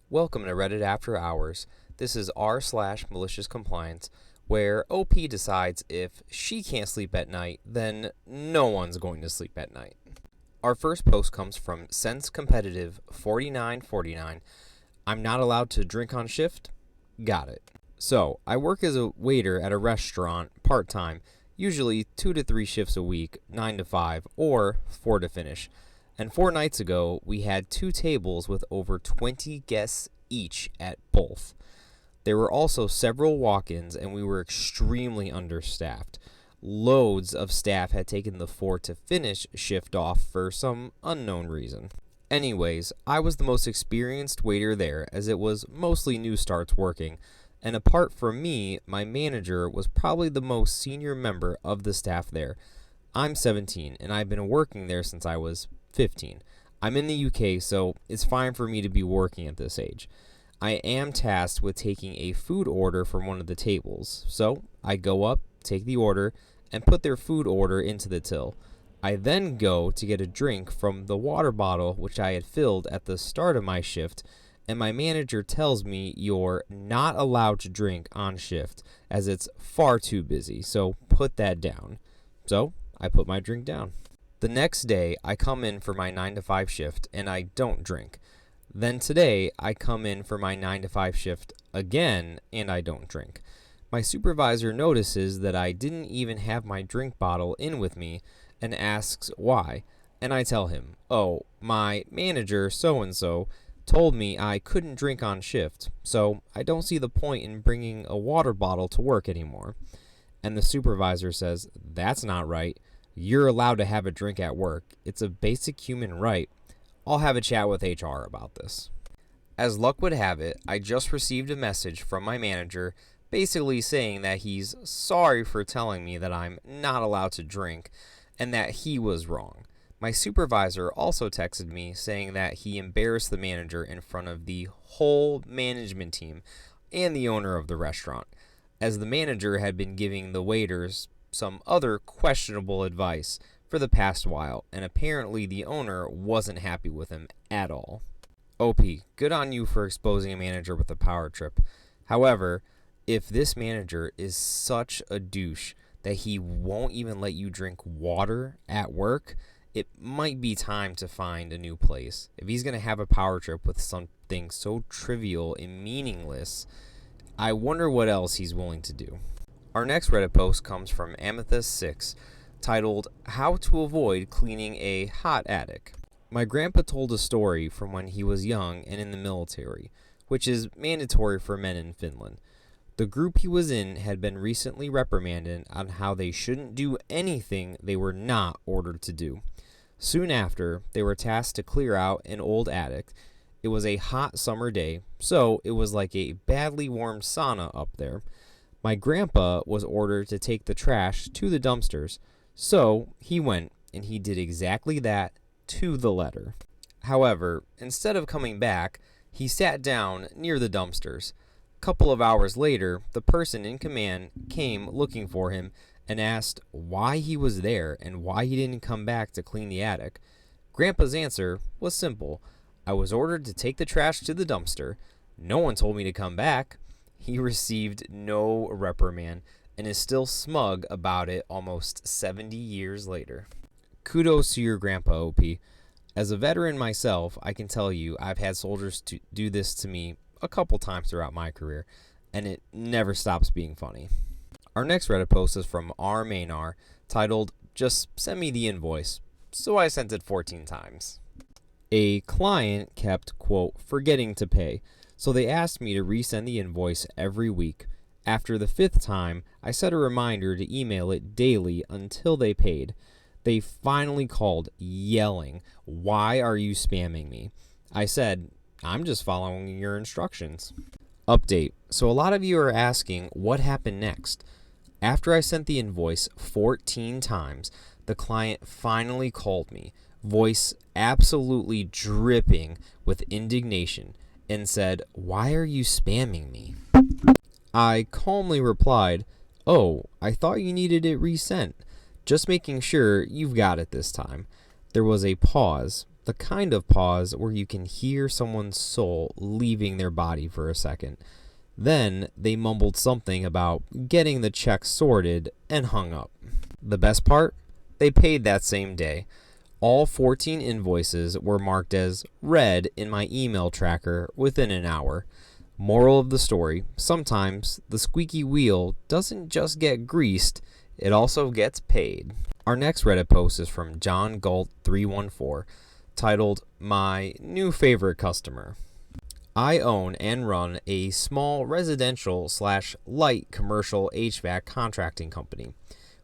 Welcome to Reddit After Hours. This is r/Maliciouscompliance, where OP decides if she can't sleep at night, then no one's going to sleep at night. Our first post comes from Sense Competitive 4949. I'm not allowed to drink on shift? Got it. So, I work as a waiter at a restaurant part-time, usually 2 to 3 shifts a week, 9 to 5, or 4 to finish. And 4 nights ago, we had 2 tables with over 20 guests each at both. There were also several walk-ins, and we were extremely understaffed. Loads of staff had taken the 4 to finish shift off for some unknown reason. Anyways, I was the most experienced waiter there, as it was mostly new starts working, and apart from me, my manager was probably the most senior member of the staff there. I'm 17, and I've been working there since I was 15. I'm in the UK, so it's fine for me to be working at this age. I am tasked with taking a food order from one of the tables, so I go up, take the order, and put their food order into the till. I then go to get a drink from the water bottle which I had filled at the start of my shift, and my manager tells me you're not allowed to drink on shift as it's far too busy, so put that down. So I put my drink down. The next day, I come in for my 9 to 5 shift, and I don't drink. Then today, I come in for my 9 to 5 shift again, and I don't drink. My supervisor notices that I didn't even have my drink bottle in with me and asks why, and I tell him, oh, my manager, so-and-so, told me I couldn't drink on shift, so I don't see the point in bringing a water bottle to work anymore. And the supervisor says, that's not right. You're allowed to have a drink at work. It's a basic human right. I'll have a chat with HR about this. As luck would have it, I just received a message from my manager basically saying that he's sorry for telling me that I'm not allowed to drink and that he was wrong. My supervisor also texted me saying that he embarrassed the manager in front of the whole management team and the owner of the restaurant, as the manager had been giving the waiters some other questionable advice for the past while, and apparently the owner wasn't happy with him at all. OP, good on you for exposing a manager with a power trip. However, if this manager is such a douche that he won't even let you drink water at work, it might be time to find a new place. If he's going to have a power trip with something so trivial and meaningless, I wonder what else he's willing to do. Our next Reddit post comes from Amethyst6, titled, How to Avoid Cleaning a Hot Attic. My grandpa told a story from when he was young and in the military, which is mandatory for men in Finland. The group he was in had been recently reprimanded on how they shouldn't do anything they were not ordered to do. Soon after, they were tasked to clear out an old attic. It was a hot summer day, so it was like a badly warmed sauna up there. My grandpa was ordered to take the trash to the dumpsters, so he went and he did exactly that to the letter. However, instead of coming back, he sat down near the dumpsters. A couple of hours later, the person in command came looking for him and asked why he was there and why he didn't come back to clean the attic. Grandpa's answer was simple. I was ordered to take the trash to the dumpster. No one told me to come back. He received no reprimand and is still smug about it almost 70 years later. Kudos to your grandpa, OP. As a veteran myself, I can tell you I've had soldiers do this to me a couple times throughout my career, and it never stops being funny. Our next Reddit post is from RMalciouscompliance, titled, Just Send Me the Invoice. So I sent it 14 times. A client kept, quote, forgetting to pay, so they asked me to resend the invoice every week. After the 5th time, I set a reminder to email it daily until they paid. They finally called, yelling, why are you spamming me? I said, I'm just following your instructions. Update. So a lot of you are asking what happened next. After I sent the invoice 14 times, the client finally called me, voice absolutely dripping with indignation, and said, why are you spamming me? I calmly replied, oh, I thought you needed it resent. Just making sure you've got it this time. There was a pause. The kind of pause where you can hear someone's soul leaving their body for a second. Then they mumbled something about getting the check sorted and hung up. The best part? They paid that same day. All 14 invoices were marked as read in my email tracker within an hour. Moral of the story, sometimes the squeaky wheel doesn't just get greased, it also gets paid. Our next Reddit post is from John Galt 314, titled, My New Favorite Customer. I own and run a small residential/light commercial HVAC contracting company.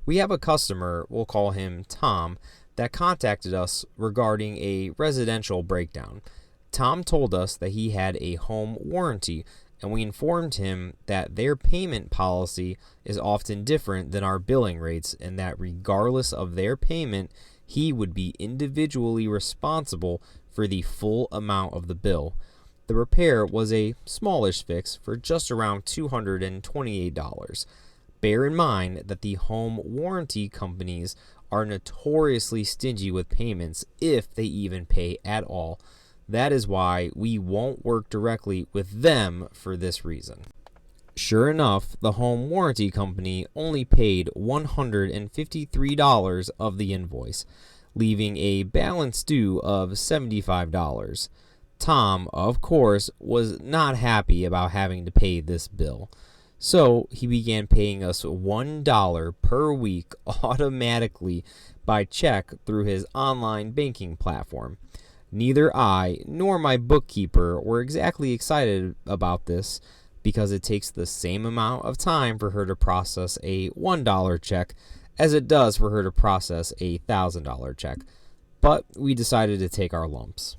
We have a customer, we'll call him Tom, that contacted us regarding a residential breakdown. Tom told us that he had a home warranty, and we informed him that their payment policy is often different than our billing rates, and that regardless of their payment, he would be individually responsible for the full amount of the bill. The repair was a smallish fix for just around $228. Bear in mind that the home warranty companies are notoriously stingy with payments if they even pay at all. That is why we won't work directly with them for this reason. Sure enough, the home warranty company only paid $153 of the invoice, leaving a balance due of $75. Tom, of course, was not happy about having to pay this bill. So he began paying us $1 per week automatically by check through his online banking platform. Neither I nor my bookkeeper were exactly excited about this because it takes the same amount of time for her to process a $1 check as it does for her to process a $1,000 check. But we decided to take our lumps.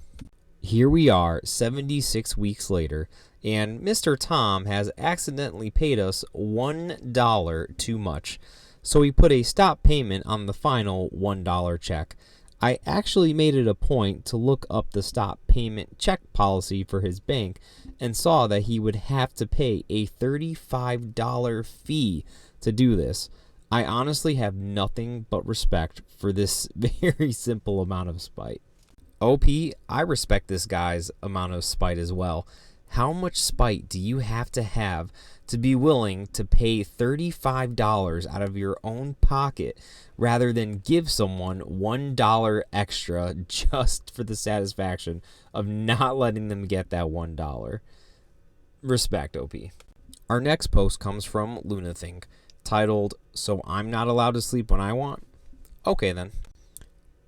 Here we are 76 weeks later, and Mr. Tom has accidentally paid us $1 too much, so he put a stop payment on the final $1 check. I actually made it a point to look up the stop payment check policy for his bank and saw that he would have to pay a $35 fee to do this. I honestly have nothing but respect for this very simple amount of spite. OP, I respect this guy's amount of spite as well. How much spite do you have to be willing to pay $35 out of your own pocket rather than give someone $1 extra just for the satisfaction of not letting them get that $1? Respect, OP. Our next post comes from Lunathink, titled, So I'm Not Allowed to Sleep When I Want? Okay then.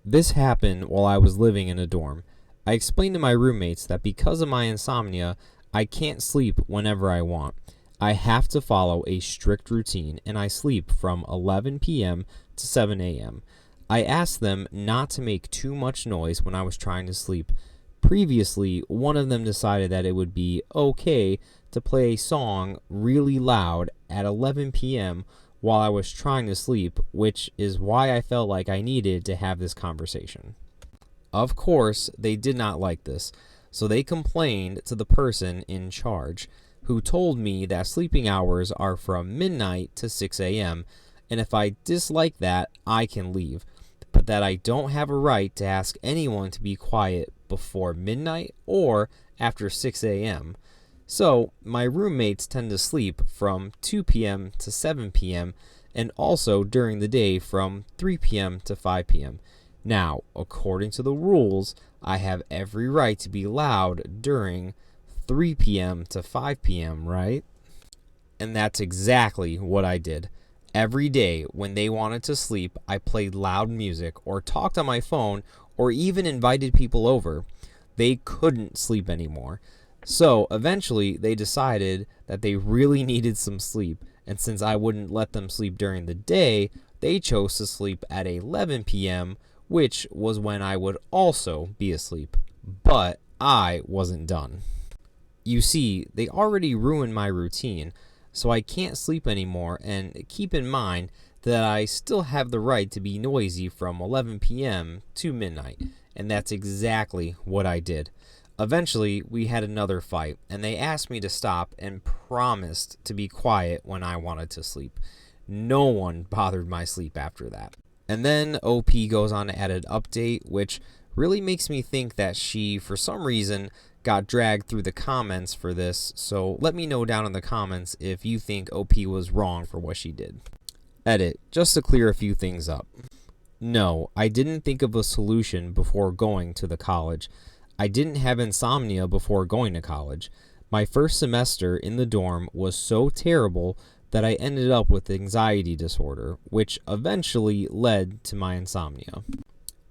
This happened while I was living in a dorm. I explained to my roommates that because of my insomnia, I can't sleep whenever I want. I have to follow a strict routine, and I sleep from 11 p.m. to 7 a.m. I asked them not to make too much noise when I was trying to sleep. Previously, one of them decided that it would be okay to play a song really loud at 11 p.m. while I was trying to sleep, which is why I felt like I needed to have this conversation. Of course, they did not like this, so they complained to the person in charge, who told me that sleeping hours are from midnight to 6 a.m., and if I dislike that, I can leave, but that I don't have a right to ask anyone to be quiet before midnight or after 6 a.m. So, my roommates tend to sleep from 2 p.m. to 7 p.m., and also during the day from 3 p.m. to 5 p.m. Now, according to the rules, I have every right to be loud during 3 p.m. to 5 p.m., right? And that's exactly what I did. Every day when they wanted to sleep, I played loud music or talked on my phone or even invited people over. They couldn't sleep anymore. So eventually they decided that they really needed some sleep, and since I wouldn't let them sleep during the day, they chose to sleep at 11 p.m., which was when I would also be asleep. But I wasn't done. You see, they already ruined my routine, so I can't sleep anymore, and keep in mind that I still have the right to be noisy from 11 p.m. to midnight, and that's exactly what I did. Eventually, we had another fight, and they asked me to stop and promised to be quiet when I wanted to sleep. No one bothered my sleep after that. And then OP goes on to add an update, which really makes me think that she, for some reason, got dragged through the comments for this, so let me know down in the comments if you think OP was wrong for what she did. Edit, just to clear a few things up. No, I didn't think of a solution before going to the college. I didn't have insomnia before going to college. My first semester in the dorm was so terrible that I ended up with anxiety disorder, which eventually led to my insomnia.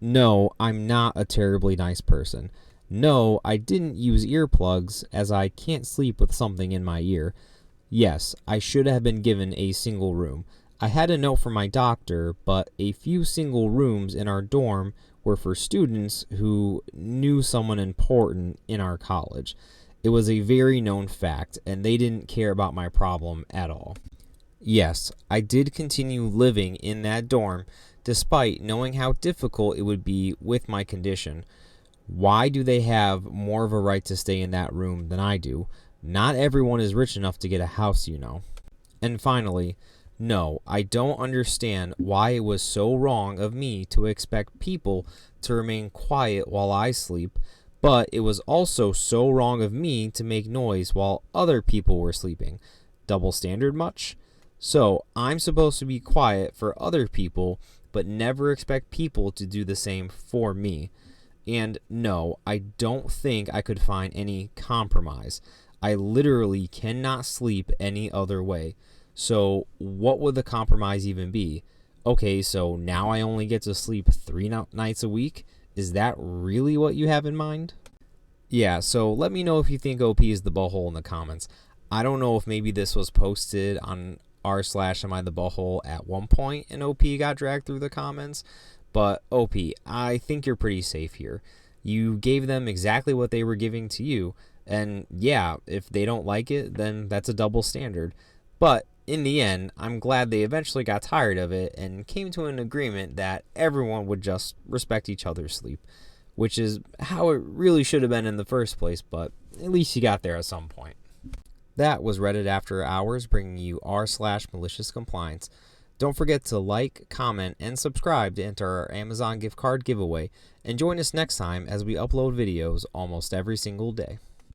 No, I'm not a terribly nice person. No, I didn't use earplugs as I can't sleep with something in my ear. Yes, I should have been given a single room. I had a note from my doctor, but a few single rooms in our dorm were for students who knew someone important in our college. It was a very known fact, and they didn't care about my problem at all. Yes, I did continue living in that dorm despite knowing how difficult it would be with my condition. Why do they have more of a right to stay in that room than I do? Not everyone is rich enough to get a house, you know. And finally, no, I don't understand why it was so wrong of me to expect people to remain quiet while I sleep, but it was also so wrong of me to make noise while other people were sleeping. Double standard much? So, I'm supposed to be quiet for other people, but never expect people to do the same for me. And no, I don't think I could find any compromise. I literally cannot sleep any other way. So what would the compromise even be? Okay, so now I only get to sleep 3 nights a week? Is that really what you have in mind? Yeah, so let me know if you think OP is the butthole in the comments. I don't know if maybe this was posted on r/am-I-the-butthole at one point and OP got dragged through the comments, but OP, I think you're pretty safe here. You gave them exactly what they were giving to you, and yeah, if they don't like it, then that's a double standard. But in the end, I'm glad they eventually got tired of it and came to an agreement that everyone would just respect each other's sleep, which is how it really should have been in the first place, but at least you got there at some point. That was Reddit After Hours, bringing you r/Maliciouscompliance. Don't forget to like, comment, and subscribe to enter our Amazon gift card giveaway, and join us next time as we upload videos almost every single day.